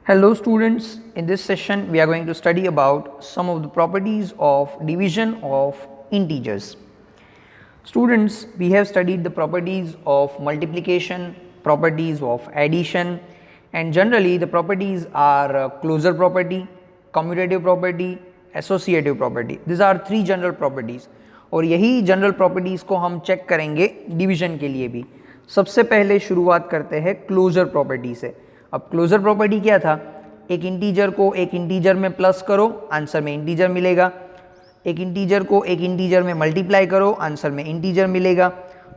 Hello students, in this session we are going to study about some of the properties of division of integers. Students, we have studied the properties of multiplication, properties of addition, and generally the properties are closure property, commutative property, associative property. These are three general properties और यही general properties को हम check करेंगे division के लिए भी. सबसे पहले शुरुआत करते हैं क्लोजर प्रॉपर्टी से. अब क्लोजर प्रॉपर्टी क्या था? एक इंटीजर को एक इंटीजर में प्लस करो, आंसर में इंटीजर मिलेगा. एक इंटीजर को एक इंटीजर में मल्टीप्लाई करो, आंसर में इंटीजर मिलेगा.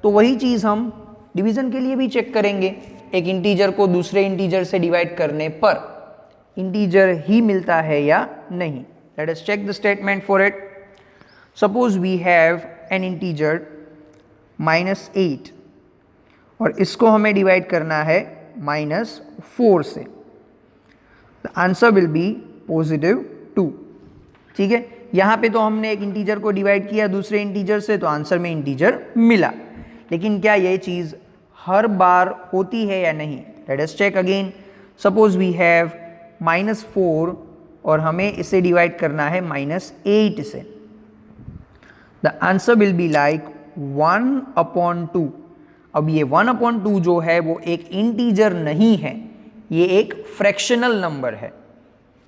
तो वही चीज़ हम डिवीज़न के लिए भी चेक करेंगे. एक इंटीजर को दूसरे इंटीजर से डिवाइड करने पर इंटीजर ही मिलता है या नहीं. Let us check the statement for it. Suppose we have an integer -8 और इसको हमें डिवाइड करना है -4 से. The answer will be +2. ठीक है, यहाँ पे तो हमने एक इंटीजर को डिवाइड किया दूसरे इंटीजर से, तो आंसर में इंटीजर मिला. लेकिन क्या ये चीज़ हर बार होती है या नहीं? Let us check again. Suppose we have -4 और हमें इसे डिवाइड करना है -8 से. The answer will be like 1/2. अब ये 1/2 जो है वो एक इंटीजर नहीं है, ये एक फ्रैक्शनल नंबर है.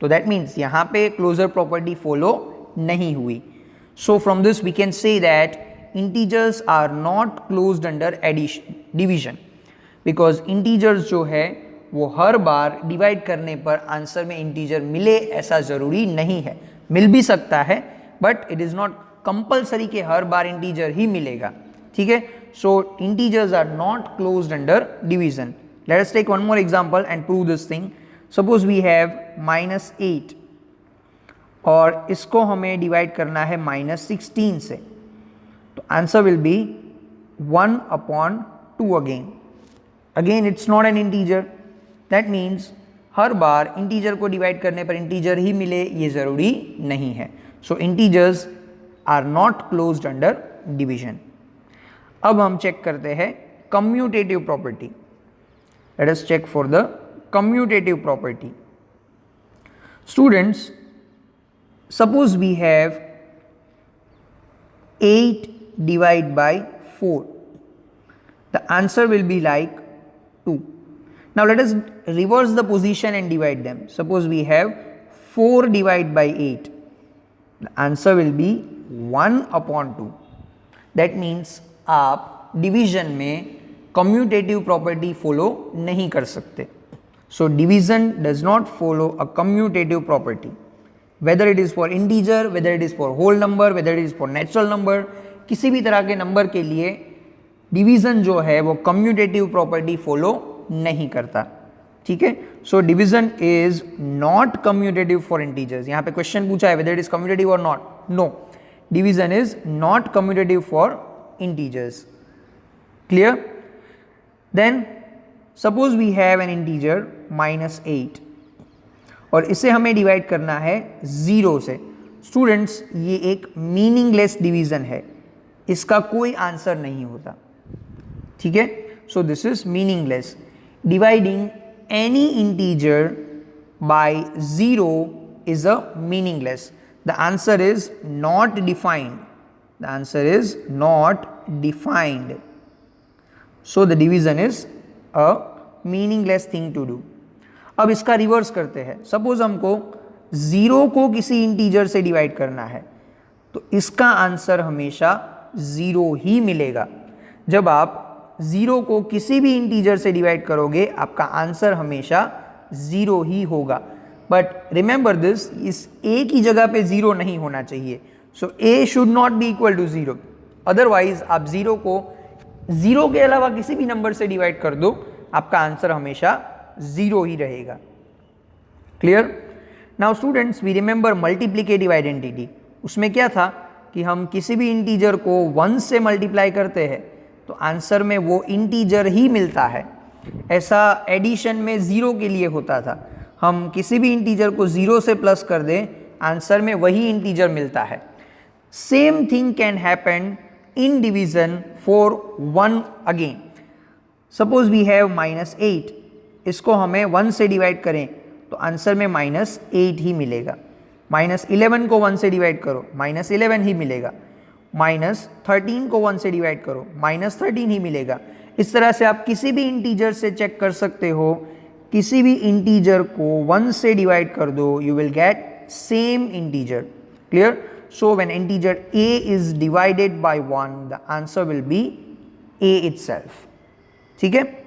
तो दैट मीन्स यहाँ पे क्लोजर प्रॉपर्टी फॉलो नहीं हुई. So from this we can say that integers are not closed under addition division, because integers जो है वो हर बार डिवाइड करने पर आंसर में इंटीजर मिले ऐसा ज़रूरी नहीं है. मिल भी सकता है but it is not compulsory कि हर बार इंटीजर ही मिलेगा. ठीक है, so integers are not closed under division. Let us take one more example and prove this thing. Suppose we have -8 और इसको हमें डिवाइड करना है -16 से. तो answer will be 1/2 again. Again it's not an integer. That means her bar integer को divide करने पर इंटीजर ही मिले ये ज़रूरी नहीं है. So integers are not closed under division. अब हम चेक करते हैं commutative property. Let us check for the commutative property. Students, suppose we have 8 divide by 4. The answer will be like 2. Now let us reverse the position and divide them. Suppose we have 4 divide by 8. The answer will be 1/2. That means आप division में commutative property follow नहीं कर सकते. So division does not follow a commutative property, whether it is for integer, whether it is for whole number, whether it is for natural number. किसी भी तरह के number के लिए डिवीजन जो है वो कम्यूटेटिव प्रॉपर्टी फॉलो नहीं करता. ठीक है, so division is not commutative for integers. यहाँ पे क्वेश्चन पूछा है वेदर इट इज कम्यूटेटिव और not. No, division is not commutative for integers. Clear? Then suppose we have an integer -8 और इसे हमें डिवाइड करना है 0 से. स्टूडेंट्स, ये एक मीनिंगलेस डिवीजन है, इसका कोई आंसर नहीं होता. ठीक है, so this is meaningless. Dividing any integer by 0 is a meaningless. The answer is not defined. The answer is not defined. So the division is a meaningless thing to do. अब इसका reverse करते हैं. Suppose हमको 0 को किसी integer से divide करना है, तो इसका आंसर हमेशा 0 ही मिलेगा. जब आप 0 को किसी भी इंटीजर से डिवाइड करोगे आपका आंसर हमेशा 0 ही होगा. बट रिमेंबर दिस, इस a की जगह पे 0 नहीं होना चाहिए. So a should not be equal to 0. Otherwise आप 0 को 0 के अलावा किसी भी नंबर से डिवाइड कर दो, आपका आंसर हमेशा 0 ही रहेगा. Clear? Now students, we remember multiplicative identity. उसमें क्या था कि हम किसी भी इंटीजर को 1 से मल्टीप्लाई करते हैं तो आंसर में वो इंटीजर ही मिलता है. ऐसा एडिशन में 0 के लिए होता था. हम किसी भी इंटीजर को 0 से प्लस कर दें, आंसर में वही इंटीजर मिलता है. Same thing can happen in division for 1 again. Suppose we have -8, इसको हमें 1 से डिवाइड करें तो आंसर में -8 ही मिलेगा। -11 को 1 से डिवाइड करो, -11 ही मिलेगा। -13 को 1 से डिवाइड करो, -13 ही मिलेगा। इस तरह से आप किसी भी इंटीजर से चेक कर सकते हो, किसी भी इंटीजर को 1 से डिवाइड कर दो, you will get same integer. Clear? So when integer a is divided by 1, the answer will be a itself। ठीक है?